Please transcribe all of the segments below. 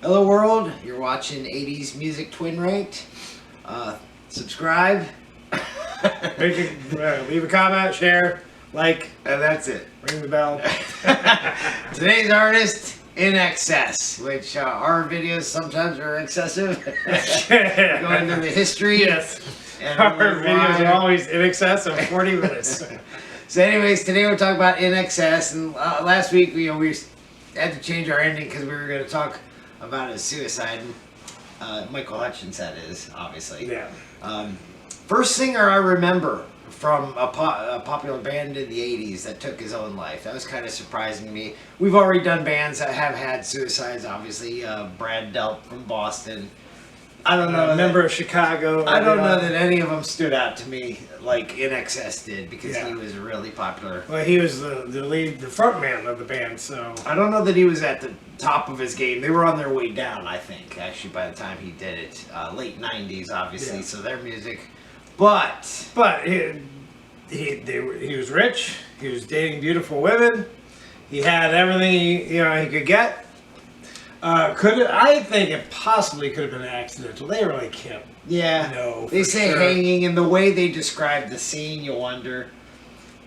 Hello world, you're watching 80s Music Twin Ranked. Subscribe. Leave a comment, share, like, And that's it. ring the bell. Today's artist, Inxs, which our videos sometimes are excessive. Go into the history. Yes. And Our videos are always in excess of 40 minutes. So anyways, today we're talking about Inxs, and last week we had to change our ending because we were going to talk about his suicide. Michael Hutchence, that is, obviously. Yeah. First singer I remember from a popular band in the 80s that took his own life. That was kind of surprising to me. We've already done bands that have had suicides, obviously. Brad Delp from Boston. I don't know. Member of Chicago. I don't know that any of them stood out to me like Inxs did because he was really popular. Well, he was the lead, the front man of the band, so. I don't know that he was at the top of his game. They were on their way down, I think, actually, by the time he did it. Late 90s, obviously, Yeah. so their music. But he was rich. He was dating beautiful women. He had everything he could get. I think it possibly could have been accidental. They really can't. yeah, know they for say sure. hanging, and the way they describe the scene, you wonder.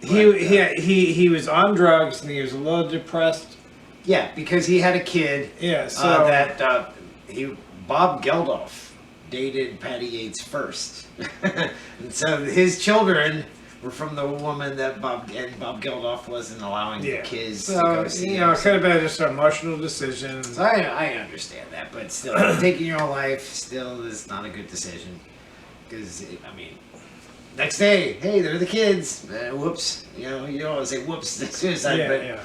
He was on drugs and he was a little depressed. Yeah, because he had a kid. Yeah, so Bob Geldof dated Patty Yates first, and so his children were from the woman that Bob Geldof wasn't allowing the kids to go see. it could have been just an emotional decision. So I understand that, but still, taking your own life still is not a good decision. Because, I mean, next day, hey, they're the kids. Whoops. You don't want to say whoops to suicide,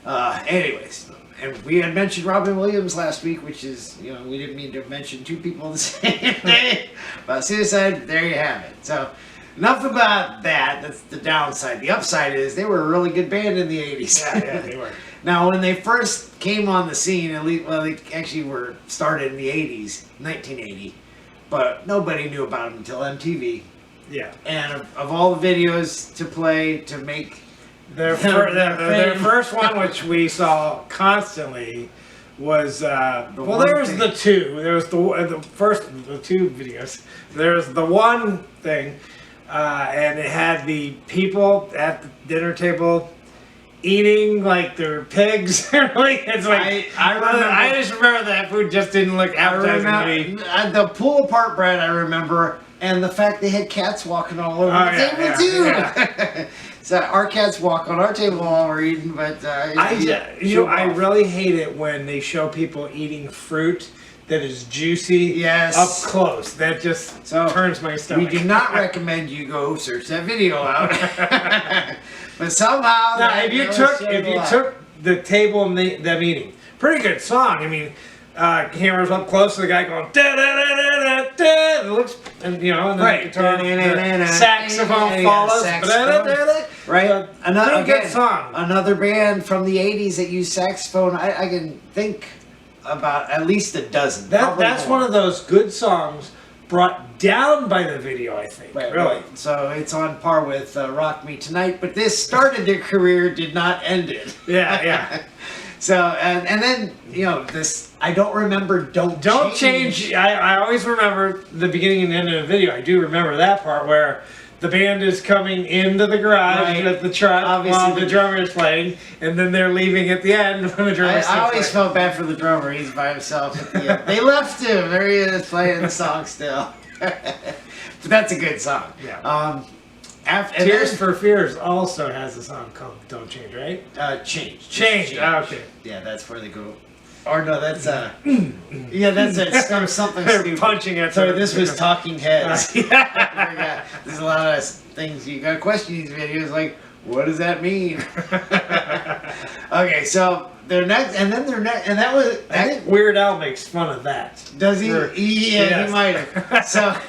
anyways. And we had mentioned Robin Williams last week, which is, we didn't mean to mention two people the same day about suicide. There you have it. So, enough about that. That's the downside. The upside is they were a really good band in the 80s. Yeah, they were. Now, when they first came on the scene, they actually were started in the 80s, 1980, but nobody knew about them until MTV. Yeah. And of all the videos to play to make Their first one, which we saw constantly, was there was the two. There was the two videos. There's the one thing, and it had the people at the dinner table eating like they're pigs. It's like I just remember that food just didn't look appetizing to me. The pull apart bread, I remember, and the fact they had cats walking all over the table too. Yeah. So our cats walk on our table while we're eating, but I really hate it when they show people eating fruit that is juicy up close. That just turns my stomach. We do not recommend you go search that video out. But somehow, if you took the table and them eating, pretty good song. I mean, cameras up close to the guy going da da da da da da. It looks, and then the guitar, the saxophone follows. Right, another good song. Another band from the 80s that used saxophone. I can think about at least a dozen. That's one of those good songs brought down by the video, I think. Right. So it's on par with Rock Me Tonight, but this started their career, did not end it. Yeah. So, and then, this, I don't remember Don't Change. I always remember the beginning and end of the video. I do remember that part where the band is coming into the garage with the truck while the drummer is playing, and then they're leaving at the end when the drummer is I always felt bad for the drummer. He's by himself at the end. They left him. There he is playing the song still. But that's a good song. Yeah. Tears for Fears also has a song called Don't Change, right? Change. Okay. Yeah, that's where they go. Or no, that's that's something stupid. Punching at. So this was Talking Heads. There's a lot of things you gotta question these videos. Like, what does that mean? Okay, so their next, and that was. I think Weird Al makes fun of that. Does he? Yeah, he might have.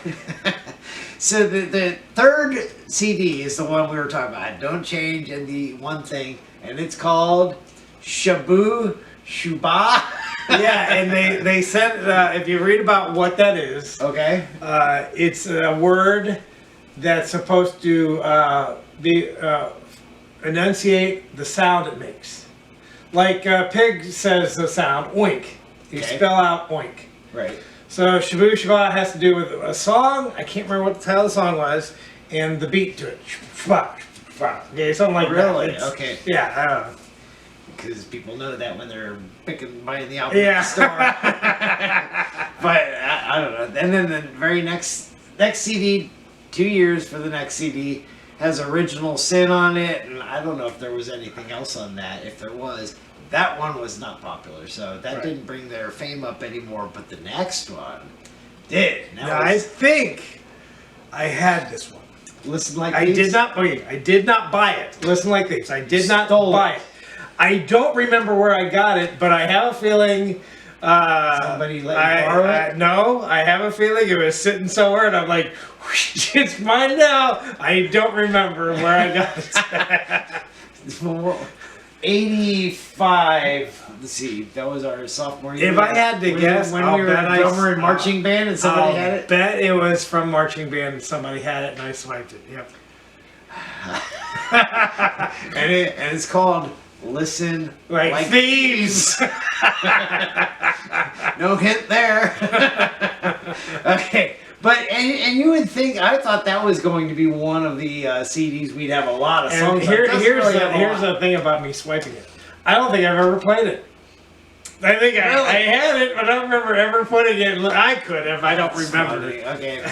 So the third CD is the one we were talking about. Don't Change, and the one thing, and it's called Shabu Shuba. Yeah, and they said if you read about what that is, it's a word that's supposed to enunciate the sound it makes. Like Pig says the sound oink. You Okay. spell out oink. Right. So Shabu Shaba has to do with a song. I can't remember what the title of the song was, and the beat to it. Okay, something like that. Really? It's- Okay. Yeah, I don't know. Because people know that when they're buying the album Yeah. at the store. But I don't know. And then the very next CD, 2 years for the next CD, has Original Sin on it, and I don't know if there was anything else on that. If there was, that one was not popular, so that Right. didn't bring their fame up anymore. But the next one did. And that Now, I was think I had this one. Listen Like I These. did not. Okay, I did not buy it. Listen Like These. I did not Stole buy it. it. I don't remember where I got it, but I have a feeling. Somebody let you borrow it? No, I have a feeling it was sitting somewhere, and I'm like, it's mine now. I don't remember where I got it. 85. Let's see. That was our sophomore year. If I had to guess, when I'll we were bet a I- drummer in marching band and somebody had it. Bet it was from marching band, and somebody had it, and I swiped it. Yep. And it's called Listen Like Thieves. No hint there. Okay. But and you would think, I thought that was going to be one of the CDs we'd have a lot of And songs. here's really have a here's lot. the thing about me swiping it. I don't think I've ever played it. I think Really? I had it, but I don't remember ever putting it. I could if I don't That's remember funny. it. Okay.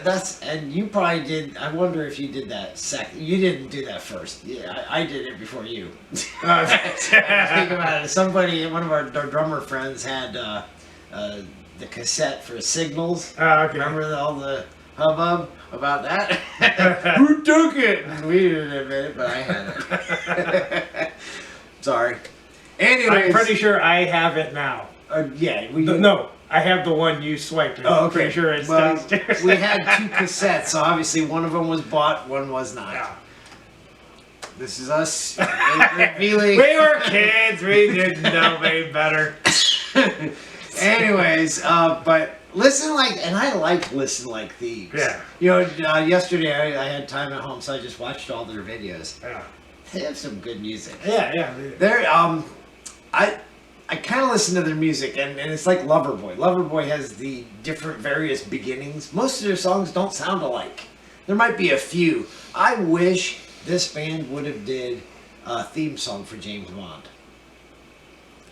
That's and you probably did. I wonder if you did that second. You didn't do that first. Yeah, I did it before you. Think about it. Somebody, one of our drummer friends, had the cassette for Signals. Okay. Remember all the hubbub about that? Who took it? And we didn't admit it, but I had it. Sorry. Anyways, I'm pretty sure I have it now. yeah. No, I have the one you swiped. Oh, I'm okay. pretty sure it's Well, downstairs. we had 2 cassettes, so obviously one of them was bought, one was not. Yeah. This is us revealing. We were kids. We didn't know any better. Anyways, but Listen Like, and I like Listen Like Thieves. Yeah. You know, yesterday I had time at home, so I just watched all their videos. Yeah. They have some good music. Yeah. They're I kind of listen to their music, and it's like Loverboy. Loverboy has the different various beginnings. Most of their songs don't sound alike. There might be a few. I wish this band would have did a theme song for James Bond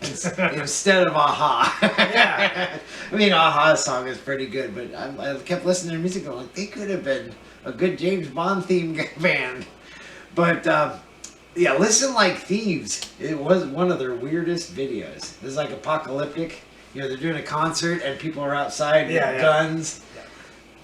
instead of Aha. Yeah. I mean, Aha's song is pretty good, but I kept listening to their music going, they could have been a good James Bond theme band. But yeah, Listen Like Thieves. It was one of their weirdest videos. It was like apocalyptic. You know, they're doing a concert and people are outside with guns.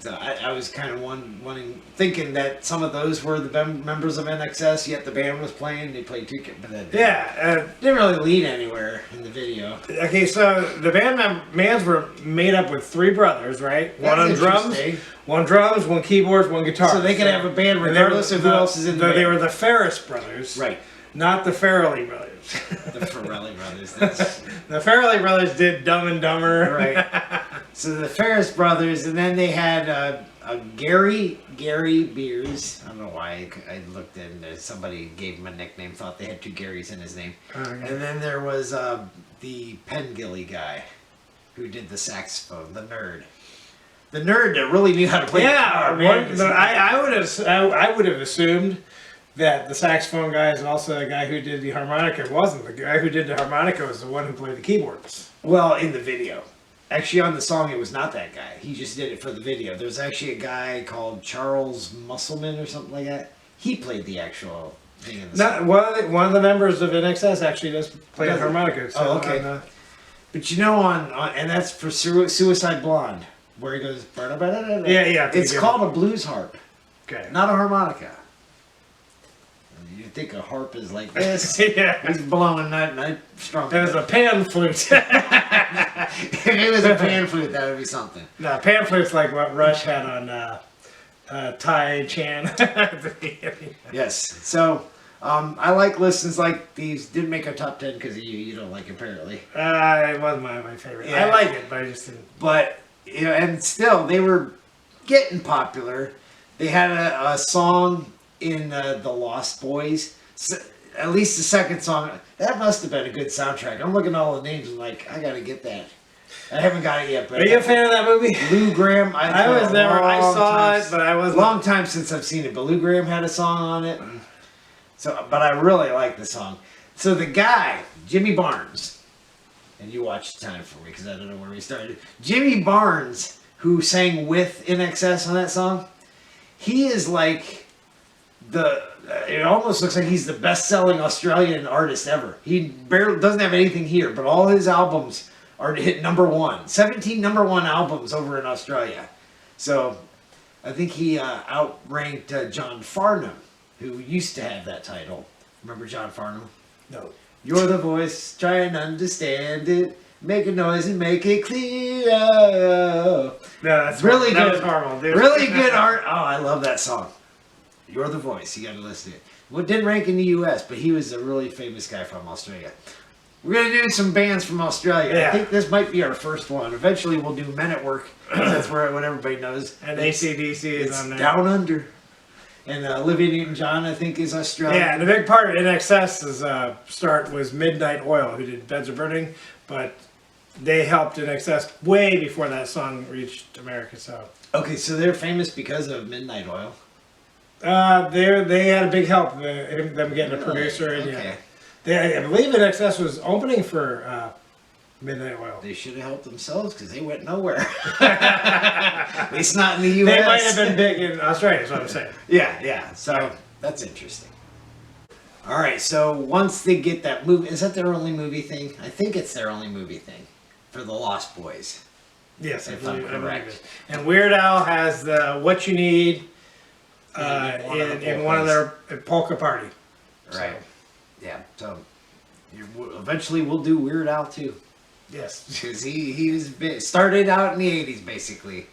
So I was kind of thinking that some of those were the members of NXS, yet the band was playing. They played two, but that didn't really lead anywhere in the video. Okay, so the bands were made up with 3 brothers, right? One on drums, one keyboards, one guitar. So they can have a band regardless of who else is in the band. They were the Ferris brothers. Right. Not the Farrelly brothers. The Farrelly brothers. That's... The Farrelly brothers did Dumb and Dumber. Right. So the Ferris brothers, and then they had Gary Beers. I don't know why I looked in. Somebody gave him a nickname. Thought they had 2 Garys in his name. Okay. And then there was the Pengilly guy, who did the saxophone. The nerd that really knew how to play. Yeah, guitar. I would have assumed that the saxophone guy is also the guy who did the harmonica. It wasn't. The guy who did the harmonica was the one who played the keyboards. Well, in the video. Actually, on the song, it was not that guy. He just did it for the video. There's actually a guy called Charles Musselman or something like that. He played the actual thing in the song. One of the members of NXS actually does play the harmonica. So Oh, okay. But you know, and that's for Suicide Blonde, where he goes... Yeah. It's called a blues harp, Okay. not a harmonica. You think a harp is like this? Yeah. He's blowing that strong. That was a pan flute. If it was a pan flute, that would be something. No, pan flute's like what Rush had on Tai Chan. Yes. So, I like Listens Like These. Didn't make our top 10 because of you. You don't like it, apparently. It wasn't my favorite. Yeah. I like it, but I just didn't. But, you know, and still, they were getting popular. They had a song in The Lost Boys. So, at least the second song, that must have been a good soundtrack. I'm looking at all the names and like, I gotta get that. I haven't got it yet. But are you a fan of that movie? Lou Graham. I was never. I saw it, but I wasn't. Long time since I've seen it. But Lou Graham had a song on it. So, but I really like the song. So the guy, Jimmy Barnes, and you watched the time for me because I don't know where we started. Jimmy Barnes, who sang with Inxs on that song, he is like it almost looks like he's the best-selling Australian artist ever. He barely doesn't have anything here, but all his albums are to hit #1. 17 #1 albums over in Australia. So I think he outranked John Farnham, who used to have that title. Remember John Farnham? No. You're the voice, try and understand it. Make a noise and make it clear. No, that's really that good. Was horrible, dude. Really good art. Oh, I love that song. You're the voice. You got to listen to it. Well, it didn't rank in the U.S., but he was a really famous guy from Australia. We're going to do some bands from Australia. Yeah. I think this might be our first one. Eventually, we'll do Men at Work. That's what everybody knows. And AC/DC is on there. Down Under. And Olivia Newton-John, I think, is Australian. Yeah, and a big part of Inxs's start was Midnight Oil, who did Beds Are Burning, but they helped Inxs way before that song reached America. So Okay, so they're famous because of Midnight Oil. they had a big help in them getting a producer. And, Okay. I believe Inxs was opening for Midnight Oil. They should have helped themselves because they went nowhere. At least not in the U.S. They might have been big in Australia, is what I'm saying. Yeah. So that's interesting. All right, so once they get that movie, is that their only movie thing? I think it's their only movie thing for the Lost Boys. Yes, If I'm correct. And Weird Al has the What You Need in one of their polka party. Right. Yeah. So eventually we'll do Weird Al too. Yes. Because he was started out in the 80s basically.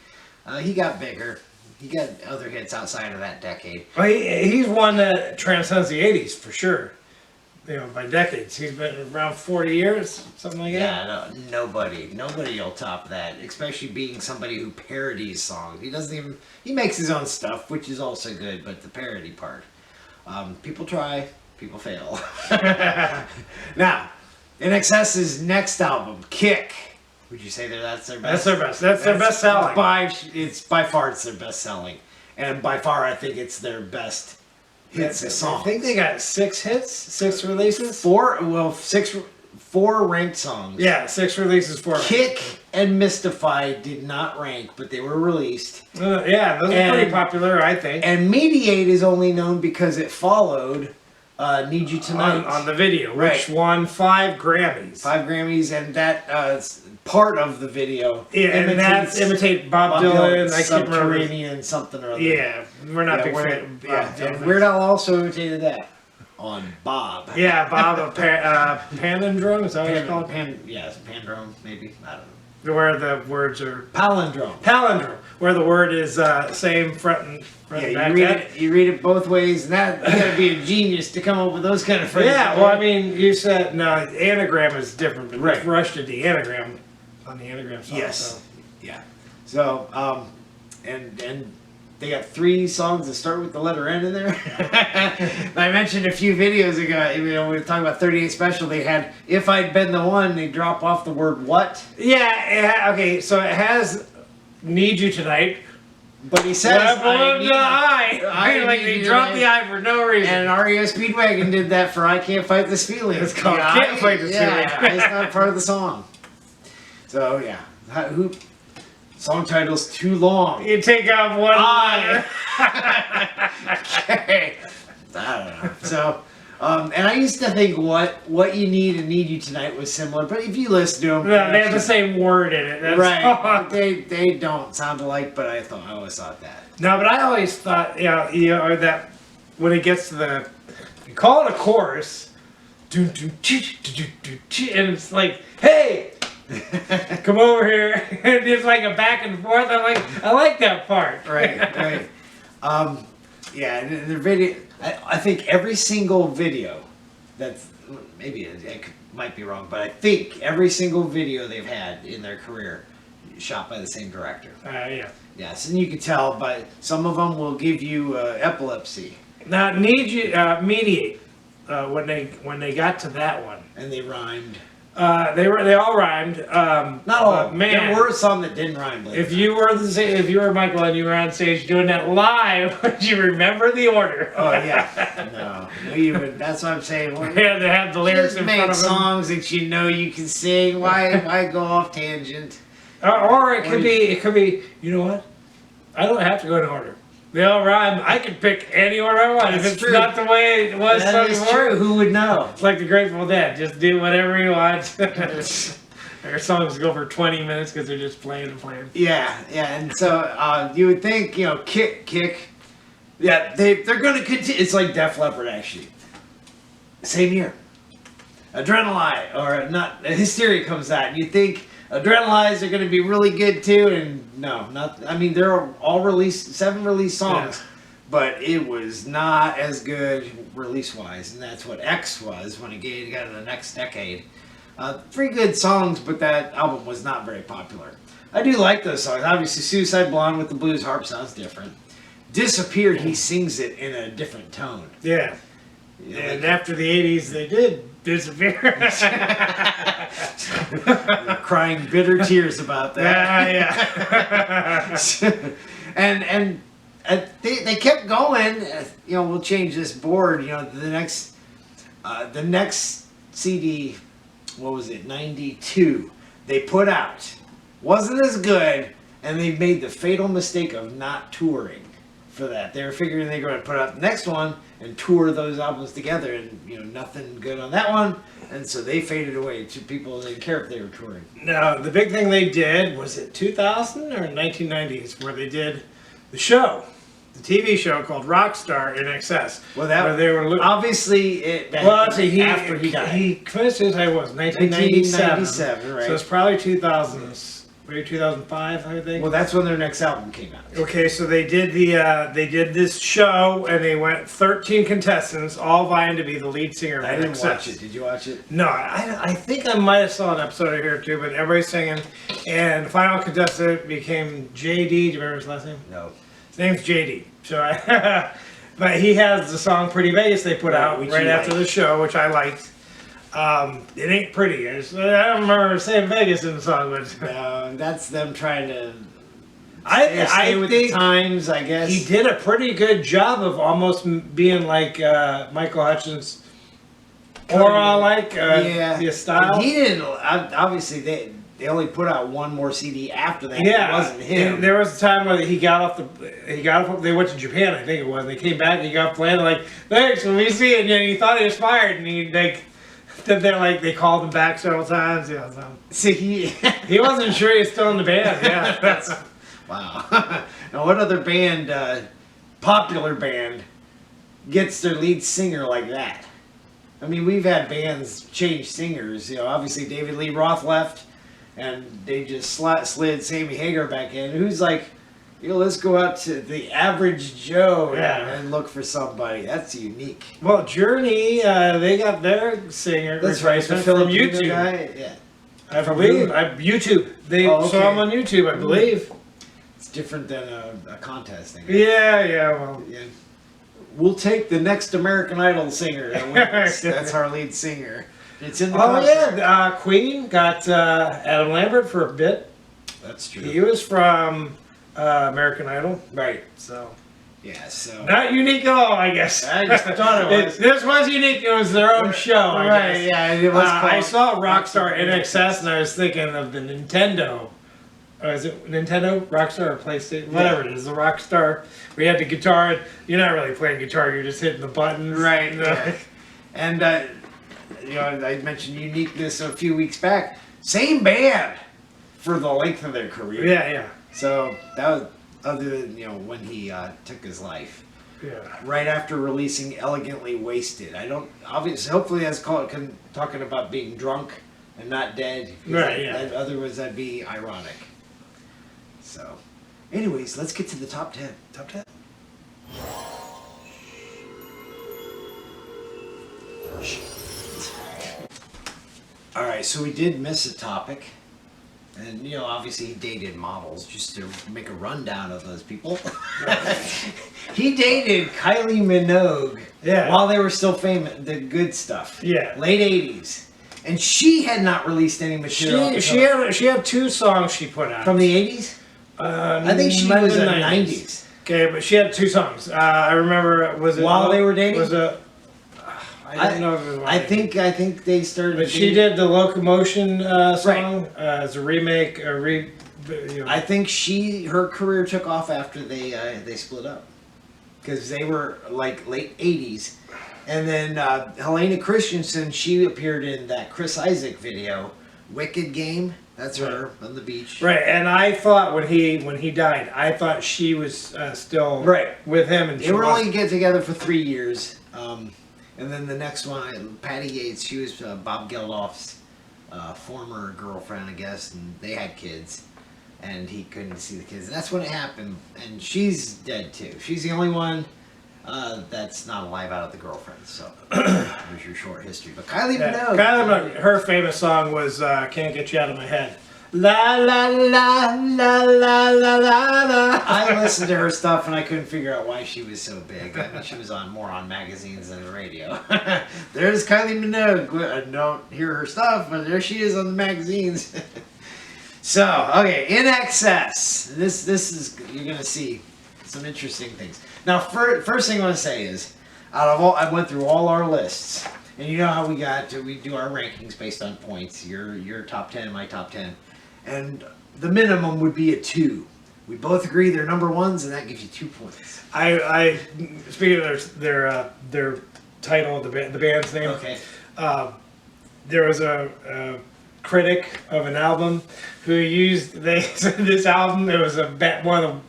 He got bigger. He got other hits outside of that decade. Well, he's one that transcends the 80s for sure. You know, by decades. He's been around 40 years, something like that. Yeah, no, nobody will top that. Especially being somebody who parodies songs. He makes his own stuff, which is also good, but the parody part. People try, people fail. Now, Inxs's next album, Kick. Would you say that's their best? That's their best. That's their best selling. By far it's their best selling. And by far I think it's their best hits of songs. I think they got 6 hits, 6 releases. 4 ranked songs. Yeah, 6 releases, 4. Kick and Mystify did not rank, but they were released. Yeah, those are pretty popular, I think. And Mediate is only known because it followed Need You Tonight. On the video, Right. which won 5 Grammys. 5 Grammys, and that part of the video imitate Bob Dylan, I can't remember. Subterranean something or other. Yeah, we're not big fan. And Weird Al also imitated that on Bob. Yeah, Bob of Palindrome, is that what it's called? Yes, Pandrome, maybe. I don't know. Where the words are Palindrome, where the word is same front and back. You read it both ways, and that you gotta be a genius to come up with those kind of phrases. Yeah, well, I mean, you said no. Anagram is different, but Right. Rush did the anagram on the anagram song. Yes. So. Yeah. So, and they got 3 songs that start with the letter N in there. I mentioned a few videos ago, we were talking about 38 Special, they had If I'd Been the One, they drop off the word what. Yeah, okay, so it has Need You Tonight. But he says, I like they dropped the I for no reason. And REO Speedwagon did that for I Can't Fight This Feeling. It's called Can't Fight This Feeling. It's not part of the song. So, yeah. Song title's too long. You take off one letter. Okay. I don't know. So, and I used to think what you need and Need You Tonight was similar, but if you listen to them, No, they have the same word in it. That's right? They don't sound alike, but I always thought that. No, but I always thought, or that when it gets to you call it a chorus, and it's like, hey, come over here, and it's like a back and forth. I like that part. Right. Yeah, the video. I think every single video that's maybe I might be wrong, but I think every single video they've had in their career shot by the same director. Yeah. Yes, and you can tell, but some of them will give you epilepsy. Now, Mediate. when they got to that one. And they rhymed. They all rhymed. Not all. Man, There were some that didn't rhyme. if you were Michael and you were on stage doing that live, would you remember the order? Oh yeah. No, you would. That's what I'm saying. Well, Yeah, they had the lyrics just in make front of them. songs that you know you can sing. Why go off tangent? Or it could be. You know what? I don't have to go in order. They all rhyme. I can pick any order I want. That's if it's true. not the way it was That sung is before, true. Who would know? it's like the Grateful Dead. Just do whatever you want. Their songs go for 20 minutes because they're just playing and playing. Yeah, and so you would think, Kick. Yeah, they're going to continue. It's like Def Leppard, actually. Same year. Adrenaline, or not, Hysteria comes out, and you think Adrenalize are going to be really good too, and no, not. I mean, they're all released, 7 released songs, but it was not as good release-wise, and that's what X was when it got in the next decade. 3 good songs, but that album was not very popular. I do like those songs. Obviously, Suicide Blonde with the blues harp sounds different. Disappear, he sings it in a different tone. Yeah. You know, And like- after the 80s, they did disappear. crying bitter tears about that. Yeah. and they kept going. We'll change this board. The next CD, what was it? 92. They put out wasn't as good, and they made the fatal mistake of not touring for that. They were figuring they were going to put out the next one and tour those albums together, and nothing good on that one, and so they faded away. People didn't care if they were touring. No, the big thing they did was it 2000 or 1990s where they did the show, the TV show called Rockstar Inxs. Well, where they were obviously after he died. He finished his, I was 1997. 1997, right? So it's probably 2000s, maybe 2005, I think. Well, that's when their next album came out. Okay, so they did this show and they went 13 contestants, all vying to be the lead singer of I didn't INXS. watch it. Did you watch it? No, I think I might have saw an episode here too, but everybody's singing, and the final contestant became JD. Do you remember his last name? No. His name's JD. So, but he has the song "Pretty Vegas" they put out which right you after liked. the show, which I liked. It ain't pretty. I don't remember saying Vegas in the song, but No, that's them trying to I stay with think the times, I guess. he did a pretty good job of almost being like Michael Hutchins, or his style. He didn't. Obviously, they only put out one more CD after that. Yeah, It wasn't him. and there was a time where he got off. They went to Japan, I think it was. They came back. And he got playing like, thanks. When we see it, he thought he was fired, and then they called him back several times. Yeah, so See, he wasn't sure he was still in the band. Yeah, that's wow. Now, what other band, popular band, gets their lead singer like that? I mean, we've had bands change singers. Obviously David Lee Roth left, and they just slid Sammy Hagar back in. Who's like, let's go out to the average Joe and look for somebody. That's unique. well, Journey. They got their singer. That's right. The replacement from Filipino YouTube. guy. Yeah. I believe. YouTube. They saw him on YouTube, I believe. It's different than a contest thing. Yeah. Well, Yeah. We'll take the next American Idol singer that wins. That's our lead singer. It's in the contract. Queen got Adam Lambert for a bit. That's true. He was from American Idol, Right. so Yeah, so. not unique at all, I guess. I just thought it was. This was unique. It was their own show, I Right, guess. yeah, it was I called saw Rockstar Inxs, and I was thinking of the Nintendo. Is it Nintendo, Rockstar, or PlayStation? Whatever it is, the Rockstar. We had the guitar. And you're not really playing guitar. You're just hitting the buttons. Right. Yeah. And, I mentioned uniqueness a few weeks back. Same band for the length of their career. Yeah. So that was other than, when he took his life. Yeah. Right after releasing Elegantly Wasted. Hopefully that's talking about being drunk and not dead. Right, yeah. Otherwise that'd be ironic. So, anyways, let's get to the top 10. Top 10? Alright, so we did miss a topic. And, you know, obviously he dated models just to make a rundown of those people. He dated Kylie Minogue while they were still famous, the good stuff. Yeah. Late 80s. And she had not released any material. She had 2 songs she put out. From the 80s? I think she was in the 90s. Okay, but she had 2 songs. I remember, was it... While they were dating? Was it... I don't know if it was... I think they started... But she did the Locomotion song as a remake, you know. I think her career took off after they split up. Because they were like late 80s. And then Helena Christensen, she appeared in that Chris Isaak video, Wicked Game. That's her on the beach. Right, and I thought when he died, I thought she was still with him. And they were only get together for 3 years. And then the next one, Patty Yates, she was Bob Geldof's former girlfriend, I guess, and they had kids. And he couldn't see the kids. And that's when it happened. And she's dead too. She's the only one that's not alive out of the girlfriends. So there's your short history. But Kylie Minogue, her famous song was "Can't Get You Out of My Head." La la la la la la la. I listened to her stuff and I couldn't figure out why she was so big. I mean, she was more on magazines than the radio. There's Kylie Minogue. I don't hear her stuff, but there she is on the magazines. So, okay, Inxs. This is, you're gonna see some interesting things. Now, first thing I want to say is, I went through all our lists, and you know how we do our rankings based on points. Your top 10, my top 10. And the minimum would be a 2. We both agree they're number ones, and that gives you 2 points. I speaking of their title, the band's name. Okay. There was a critic of an album who said this album, it was one of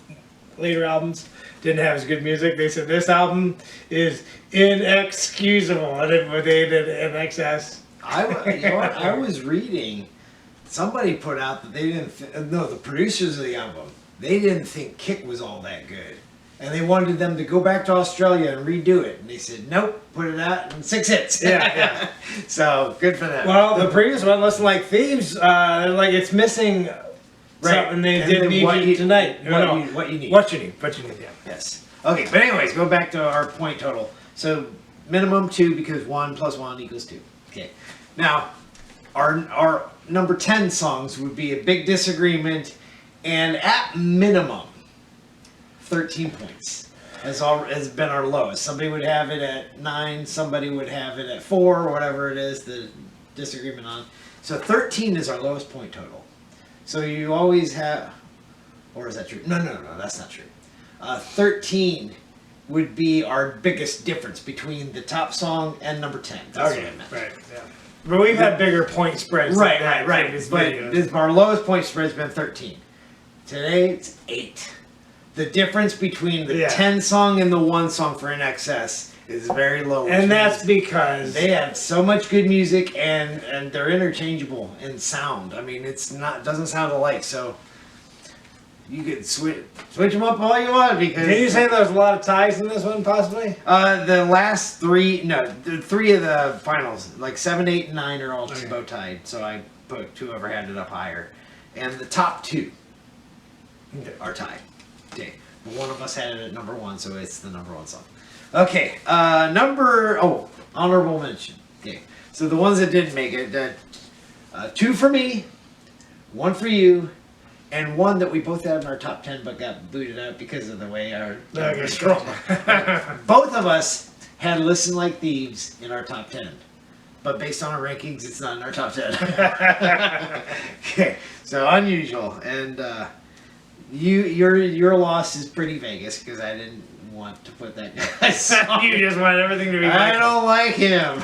the later albums, didn't have as good music. They said this album is inexcusable, and they did Inxs. I was reading. Somebody put out that they didn't. The producers of the album, they didn't think Kick was all that good, and they wanted them to go back to Australia and redo it. And they said, "Nope, put it out in 6 hits." Yeah. So good for them. Well, the previous one, Listen Like Thieves, like it's missing something they didn't need you tonight. What you need. What you need. Yeah. Yes. Okay, but anyways, go back to our point total. So minimum 2 because 1 + 1 = 2. Okay. Now, our number 10 songs would be A Big Disagreement, and at minimum 13 points has been our lowest. Somebody would have it at 9, somebody would have it at 4, or whatever it is, the disagreement on. So 13 is our lowest point total. So you always have, or is that true? No, that's not true. 13 would be our biggest difference between the top song and number 10. That's what I meant. Right, yeah. But we've had bigger point spreads. Right. But our lowest point spread has been 13. Today it's 8. The difference between the 10 song and the 1 song for Inxs is very low. And that's because they have so much good music and they're interchangeable in sound. I mean, doesn't sound alike. So you could switch them up all you want because. Did you say there's a lot of ties in this one, possibly? The last 3, the 3 of the finals, like 7, 8, and 9 are all bow tied. So I put whoever had it up higher, and the top 2 are tied. Okay, but one of us had it at number 1, so it's the number 1 song. Okay, honorable mention. Okay, so the ones that didn't make it, 2 for me, 1 for you. And 1 that we both had in our top 10 but got booted out because of the way our scroll. Both of us had Listen Like Thieves in our top 10. But based on our rankings, it's not in our top 10. Okay, so unusual. And your loss is pretty Vegas because I didn't want to put that guy's song. You just want everything to be I don't like him.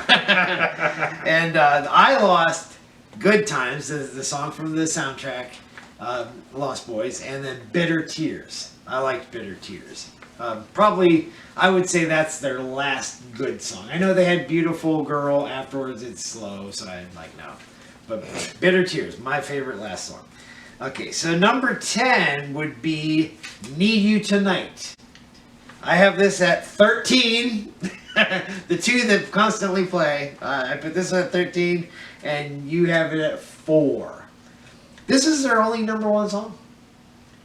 And I lost Good Times, the song from the soundtrack. Lost Boys, and then Bitter Tears. I liked Bitter Tears. Probably, I would say that's their last good song. I know they had Beautiful Girl afterwards. It's slow, so I'm like, no. But Bitter Tears, my favorite last song. Okay, so number 10 would be Need You Tonight. I have this at 13. The 2 that constantly play. I put this one at 13, and you have it at 4. This is their only #1 song.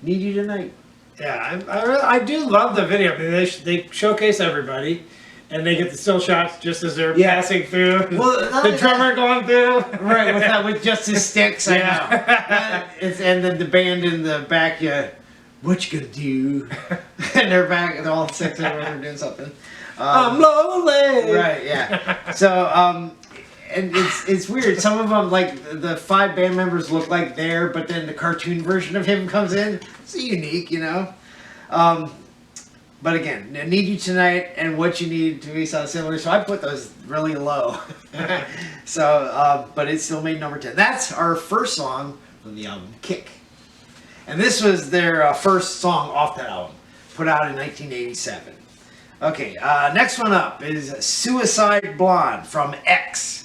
Need You Tonight. Yeah, I do love the video. I mean, they showcase everybody, and they get the still shots just as they're passing through. Well, the drummer going through. Right, with just his sticks, I know. And then the band in the back, what you gonna do? And they're back, and all 6 of them are doing something. I'm lonely. Right, yeah. So, and it's weird. Some of them, like the 5 band members, look like they're, but then the cartoon version of him comes in. It's unique, you know. But again, Need You Tonight and What You Need to Me sound similar, so I put those really low. So, but it still made #10. That's our first song from the album Kick, and this was their first song off that album, put out in 1987. Okay, next one up is Suicide Blonde from X.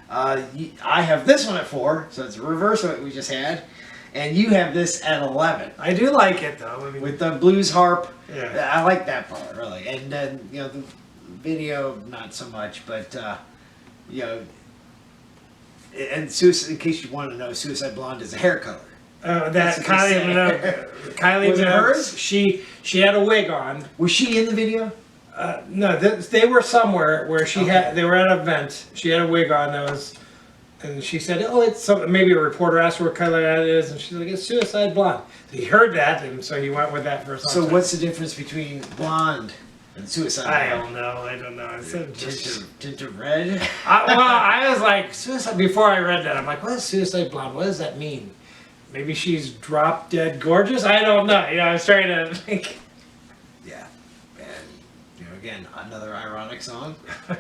I have this one at 4, so it's a reverse of what we just had. And you have this at 11. I do like it though. I mean, with the blues harp. Yeah. I like that part, really. And then, you know, the video, not so much, but, you know, and in case you want to know, Suicide Blonde is a hair color. That Kylie Was it hers? She had a wig on. Was she in the video? No, they were somewhere where they were at an event. She had a wig on that was, and she said, "Oh, it's something." Maybe a reporter asked her what color that is, and she's like, "It's Suicide Blonde." So he heard that, and so he went with that for a song. So what's the difference between blonde and Suicide Blonde? I don't know. It's Tint of red? I was like, Suicide. Before I read that, I'm like, what is Suicide Blonde? What does that mean? Maybe she's drop dead gorgeous? I don't know. You know, I was trying to think. Yeah. And, you know, again, another ironic song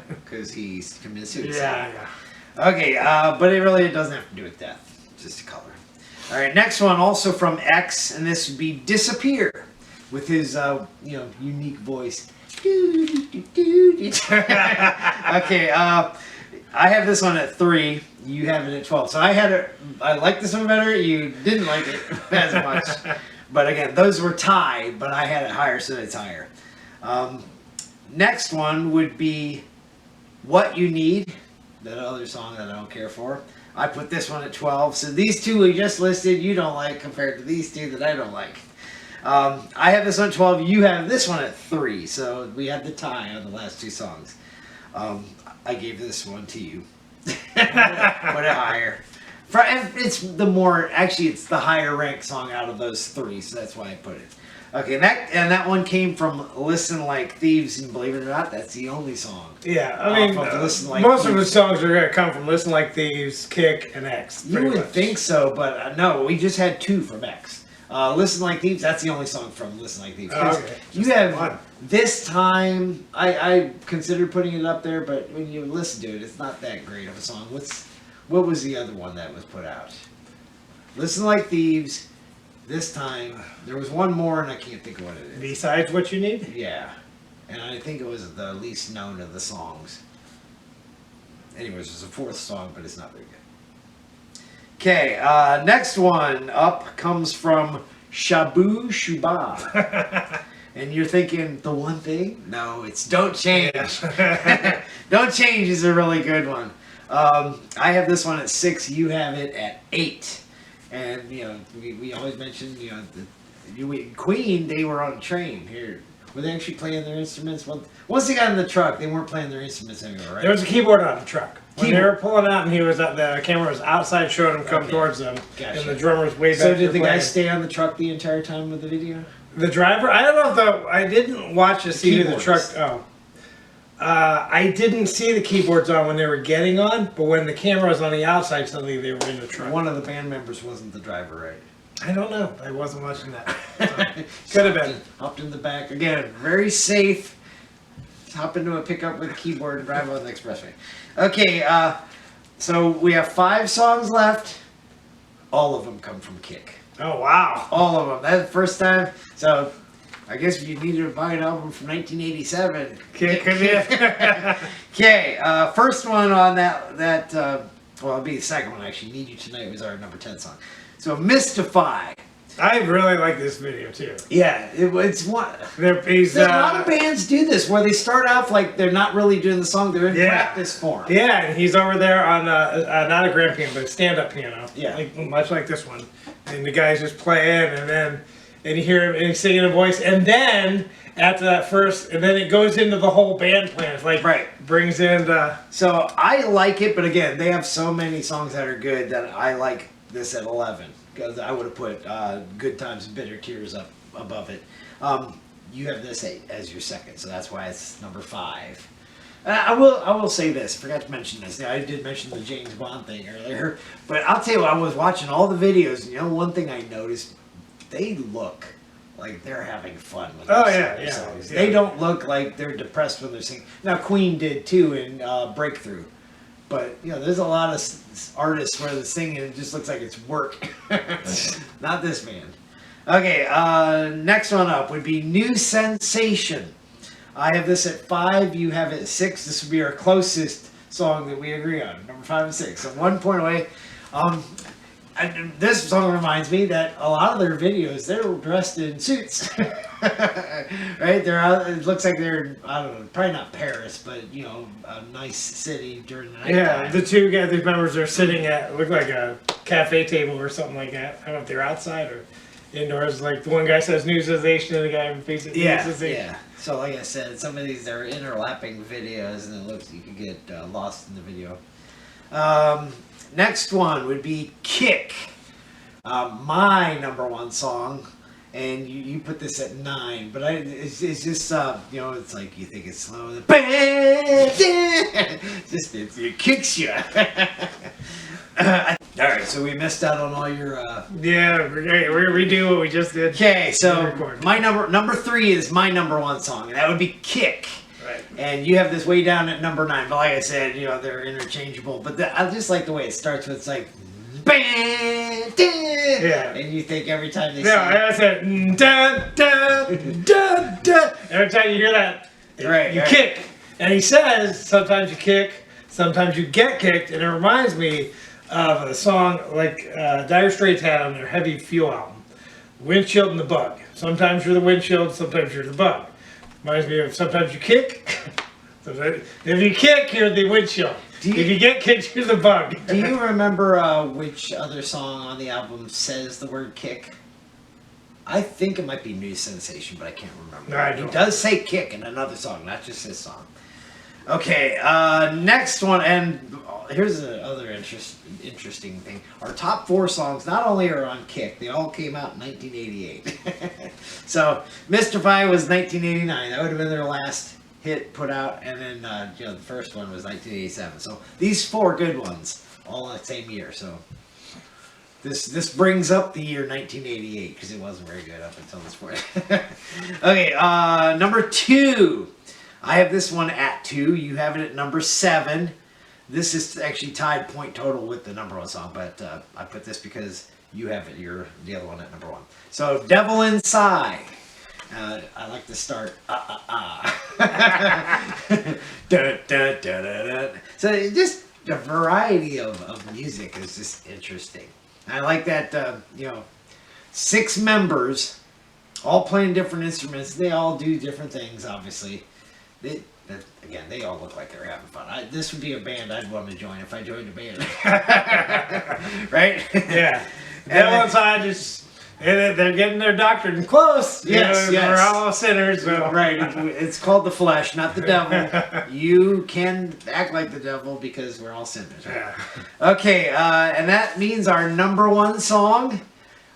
because he's committed suicide. Yeah. Okay, but it really doesn't have to do with death. It's just a color. All right, next one, also from X, and this would be Disappear with his, unique voice. Okay, I have this one at 3. You have it at 12. So I like this one better. You didn't like it as much. But again, those were tied, but I had it higher, so it's higher. Next one would be What You Need, that other song that I don't care for. I put this one at 12. So these two we just listed, you don't like compared to these two that I don't like. I have this one at 12. You have this one at 3. So we had the tie on the last 2 songs. I gave this one to you. Put it higher. It's it's the higher ranked song out of those 3, so that's why I put it. Okay, and that one came from Listen Like Thieves, and believe it or not, that's the only song. Yeah, I mean, most of the songs are going to come from Listen Like Thieves, Kick, and X. You would think so, but no, we just had 2 from X. Listen Like Thieves, that's the only song from Listen Like Thieves. Okay. You have This Time, I considered putting it up there, but when you listen to it, it's not that great of a song. What was the other one that was put out? Listen Like Thieves, This Time. There was one more, and I can't think of what it is. Besides What You Need? Yeah. And I think it was the least known of the songs. Anyways, it's a 4th song, but it's not very good. Okay, next one up comes from Shabu Shuba. And you're thinking, the one thing? No, it's Don't Change. Don't Change is a really good one. I have this one at 6. You have it at 8. And, you know, we always mention, you know, Queen, they were on a train here. Were they actually playing their instruments? Once they got in the truck, they weren't playing their instruments anymore, right? There was a keyboard on the truck. When they were pulling out and the camera was outside showing him come towards them. Gotcha. And the drummer's way back. So did the guy stay on the truck the entire time with the video? The driver? I don't know if I didn't watch to see who the truck... Oh. I didn't see the keyboards on when they were getting on, but when the camera was on the outside, suddenly they were in the truck. One of the band members wasn't the driver, right? I don't know. I wasn't watching that. Could have been. Hopped in the back. Again, very safe. Hop into a pickup with a keyboard and drive on the expressway. Okay, so we have 5 songs left. All of them come from Kick. Oh, wow. All of them. That's the first time. So I guess if you needed to buy an album from 1987. Kick. Okay, first one on well, it'll be the second one actually. Need You Tonight was our number 10 song. So Mystify I really like this video too. Yeah, it's one. A lot of bands do this where they start off like they're not really doing the song; they're in practice form. Yeah, and he's over there on not a grand piano, but a stand-up piano. Yeah, much like this one. And the guy's just playing, and you hear him and he's singing a voice, and then after that first, and then it goes into the whole band plan. It's like brings in the. So I like it, but again, they have so many songs that are good that I like this at 11. Because I would have put Good Times and Bitter Tears up above it. You have this as your second, so that's why it's number 5. I will say this. I forgot to mention this. I did mention the James Bond thing earlier, but I'll tell you what. I was watching all the videos, and one thing I noticed, they look like they're having fun when they're singing songs. They don't look like they're depressed when they're singing. Now Queen did too in Breakthrough. But, there's a lot of artists where the singing, it just looks like it's work. Not this band. Okay, next one up would be New Sensation. I have this at 5, you have it at 6. This would be our closest song that we agree on, number 5 and 6. So 1 point away. This song reminds me that a lot of their videos, they're dressed in suits. Right? They're out, it looks like they're, I don't know, probably not Paris, but, a nice city during the night. Yeah, the two guys, these members are sitting at, look like a cafe table or something like that. I don't know if they're outside or indoors. Like the one guy says New Sensation and the guy faces New Sensation. Yeah. So like I said, some of these are overlapping videos, and it looks you could get lost in the video. Next one would be Kick, my number 1 song, and you put this at 9, but it's just it's like you think it's slow, it kicks you. All right, so we missed out on all your. We're gonna redo what we just did. Okay, so my number 3 is my number 1 song, and that would be Kick. Right. And you have this way down at number 9, but like I said, they're interchangeable. But I just like the way it starts with it's like, bam, yeah. And you think every time they sing. Yeah, I said, da, da, da, da. Every time you hear that, you kick. And he says, sometimes you kick, sometimes you get kicked. And it reminds me of a song like Dire Straits had on their Heavy Fuel album, Windshield and the Bug. Sometimes you're the windshield, sometimes you're the bug. Reminds me of sometimes you kick. If you kick, you're the windshield. If you get kicked, you're the bug. Do you remember which other song on the album says the word kick? I think it might be New Sensation, but I can't remember. No, he does say kick in another song, not just his song. Okay, next one, and here's another interesting thing. Our top 4 songs not only are on Kick, they all came out in 1988. So, Mystify was 1989. That would have been their last hit put out, and then the first one was 1987. So these 4 good ones, all in the same year. So this brings up the year 1988 because it wasn't very good up until this point. Okay, number 2. I have this one at 2. You have it at number 7. This is actually tied point total with the number 1 song, but I put this because you have it. You're the other one at number 1. So Devil Inside. I like to start da, da, da, da, da. So just the variety of music is just interesting. I like that 6 members all playing different instruments. They all do different things, obviously. They all look like they're having fun. This would be a band I'd want to join if I joined a band. Right? Yeah. Devil Inside just... They're getting their doctrine close. Yes. We're all sinners. So. Right. It's called the flesh, not the devil. You can act like the devil because we're all sinners. Right? Yeah. Okay, and that means our number 1 song,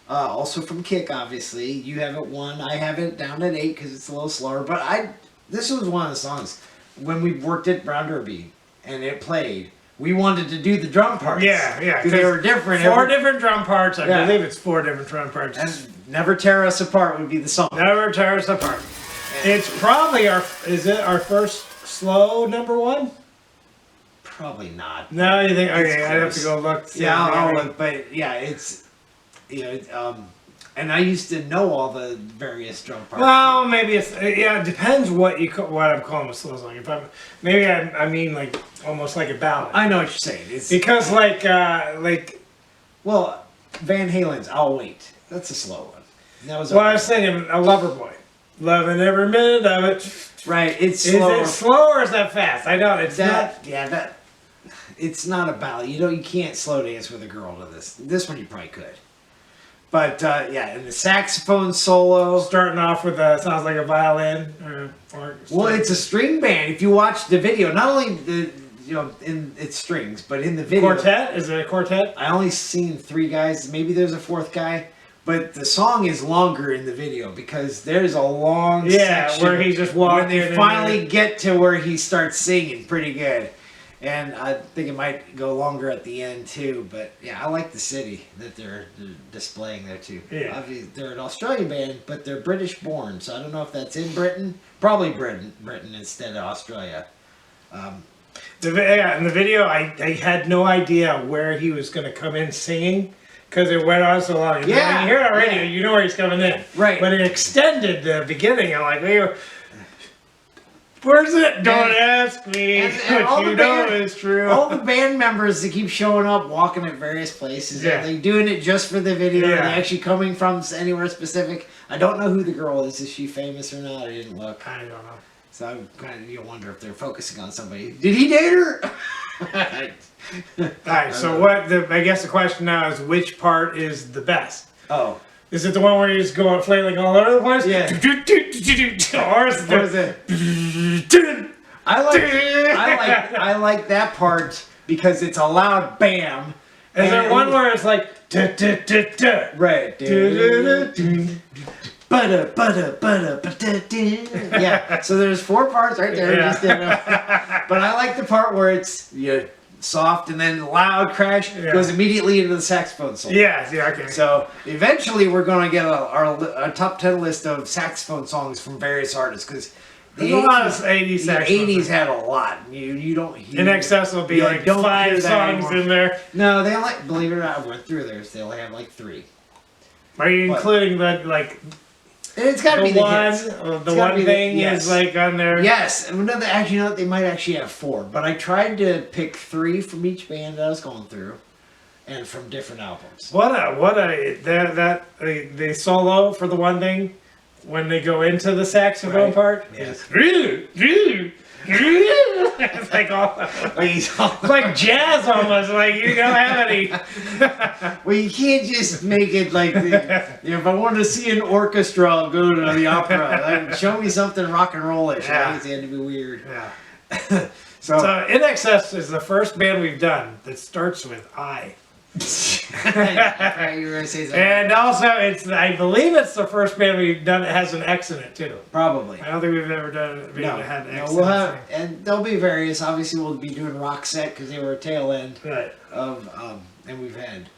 also from Kick, obviously. You have it 1. I have it down at 8 because it's a little slower. But this was one of the songs when we worked at Brown Derby and it played. We wanted to do the drum parts. Yeah. Because they were different. 4 different drum parts. I believe it's 4 different drum parts. And Never Tear Us Apart would be the song. Never Tear Us Apart. It's probably our first slow number 1? Probably not. No, you think, okay, I'd have to go look. Yeah, I'll look, but yeah, it's, and I used to know all the various drum parts. Well, maybe it's, it depends what I'm calling a slow song. Maybe I mean like almost like a ballad. I know what you're saying. It's because well, Van Halen's "I'll Wait." That's a slow one. That was. Well, I was singing "A Lover Boy," loving every minute of it. Right, it's slow. Is it slow or is that fast? I know it's that. Yeah, that. It's not a ballad. You can't slow dance with a girl to this. This one you probably could. But yeah, and the saxophone solo. Starting off with sounds like a violin. Well, it's a string band. If you watch the video, not only in its strings, but in the video. Quartet? Is it a quartet? I only seen 3 guys. Maybe there's a 4th guy. But the song is longer in the video because there's a long section where he's just walking. When they finally get to where he starts singing pretty good. And I think it might go longer at the end too. But yeah, I like the city that they're displaying there too. Yeah. Obviously, they're an Australian band, but they're British born. So I don't know if that's in Britain. Probably Britain instead of Australia. In the video, I had no idea where he was going to come in singing. Because it went on so long. Yeah. When you hear it on radio, you know where he's coming in. Right. But it extended the beginning. I'm like, where's it? Don't ask me. And what you know is true. All the band members that keep showing up, walking at various places. Yeah. Are they doing it just for the video? Yeah. Are they actually coming from anywhere specific? I don't know who the girl is. Is she famous or not? I didn't look. I don't know. So I'm kind of, you wonder if they're focusing on somebody. Did he date her? Alright, so I guess the question now is which part is the best? Oh. Is it the one where he's going flailing all over the place? Yeah. Or is it? I like that part because it's a loud bam. Is there one where it's like right. Yeah, so there's 4 parts right there. Yeah. But I like the part where it's soft and then loud crash goes immediately into the saxophone solo. Yeah, okay. So eventually we're going to get a top 10 list of saxophone songs from various artists because the 80s had a lot. You don't hear. Inxs will be like 5 songs in there. No, they only, believe it or not, I went through theirs. They only have like 3. Are you including the it's got to be the hits. The one thing is like on there. Yes, and actually, they might actually have 4. But I tried to pick 3 from each band that I was going through, and from different albums. The solo for the one thing when they go into the saxophone part. Yes. It's like it's like jazz almost. Like you don't have any. Well, you can't just make it like if I want to see an orchestra, I'll go to the opera. Like, show me something rock and rollish. Yeah. It had to be weird. Yeah. So Inxs is the first band we've done that starts with I. You were gonna say something. And also, I believe it's the first band we've done that has an X in it too. Probably. I don't think we've ever done a band that had an X. We'll have, and there'll be various. Obviously, we'll be doing Rock Set because they were a tail end of, and we've had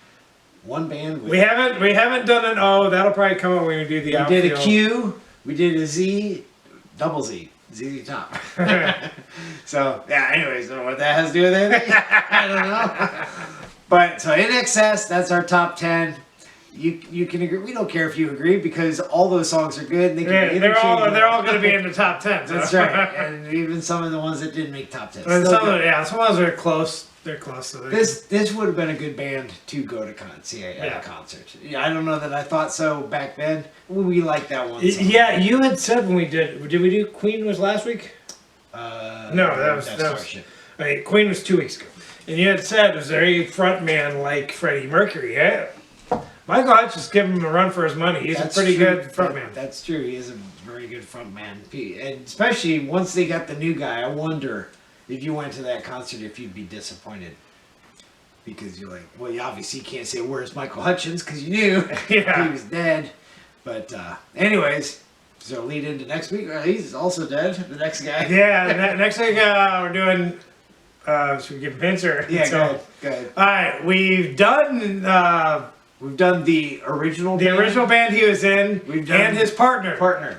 one band. We haven't done an O. That'll probably come up when we do the outfield. We did a Q. We did a Z, double Z. ZZ Top. So yeah. Anyways, don't know what that has to do with anything. I don't know. But so Inxs, that's our top 10. You can agree. We don't care if you agree because all those songs are good. And they're all going to be in the top 10. That's right. And even some of the ones that didn't make top 10. Some ones are close. They're close to this would have been a good band to go to see at a concert. Yeah, I don't know that I thought so back then. We liked that one song. Yeah, you had said when we did we do Queen was last week? No, that was Queen was 2 weeks ago. And you had said, is there any frontman like Freddie Mercury? Yeah. Michael Hutch, just give him a run for his money. He's a pretty good frontman. That's true. He is a very good frontman. And especially once they got the new guy, I wonder if you went to that concert if you'd be disappointed. Because you're like, well, you obviously can't say, where's Michael Hutchins? Because you knew he was dead. But anyways, so lead into next week. He's also dead, the next guy. Yeah, next week we're doing... should we give Vince or? Yeah, go ahead. All right, we've done the original band he was in, and his partner. To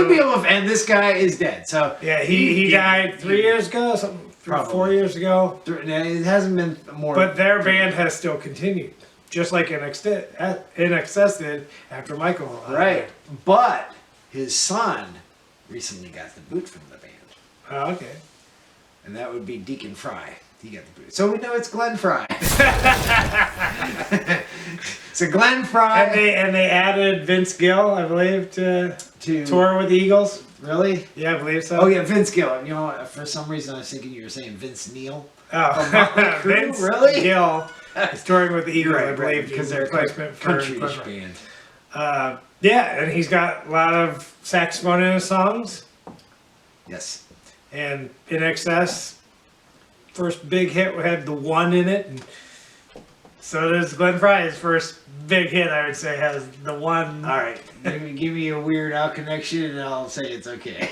be able to, and this guy is dead. So yeah, he died 3 years ago, 4 years ago. It hasn't been more. But their band has still continued, just like Inxs did after Michael. Right, but his son recently got the boot from the band. Oh, okay. And that would be Deacon Fry. He got the boot. So we know it's Glenn Fry. So Glenn Fry. And they added Vince Gill, I believe, to tour with the Eagles. Really? Yeah, I believe so. Oh yeah, Vince Gill. You know, for some reason I was thinking you were saying Vince Neil. Oh, Vince really? Gill is touring with the Eagles, Right, I believe, right, because they're a replacement for country-ish band. Yeah, and he's got a lot of saxophone in his songs. Yes. And Inxs, first big hit had the one in it, and so does Glenn Fry. His first big hit, I would say, has the one. All right, give me a Weird Al connection, and I'll say it's okay.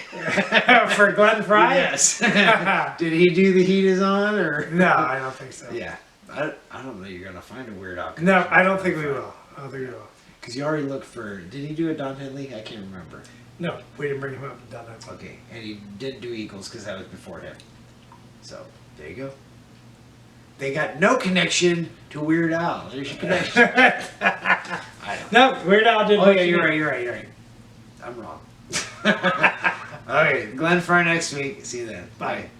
For Glenn Fry? Yes. Did he do The Heat Is On, or No, I don't think so. Yeah, I don't know. You're gonna find a Weird Al connection. No, I don't think we will. I don't think we will. Because you already looked for. Did he do a Don Henley? I can't remember. No, we didn't bring him up. Done that. Okay, and he didn't do Eagles because that was before him. So there you go. They got no connection to Weird Al. There's your connection. I don't. No, Weird Al didn't. Oh yeah, you're right. I'm wrong. Okay, Glenn Fry next week. See you then. Bye.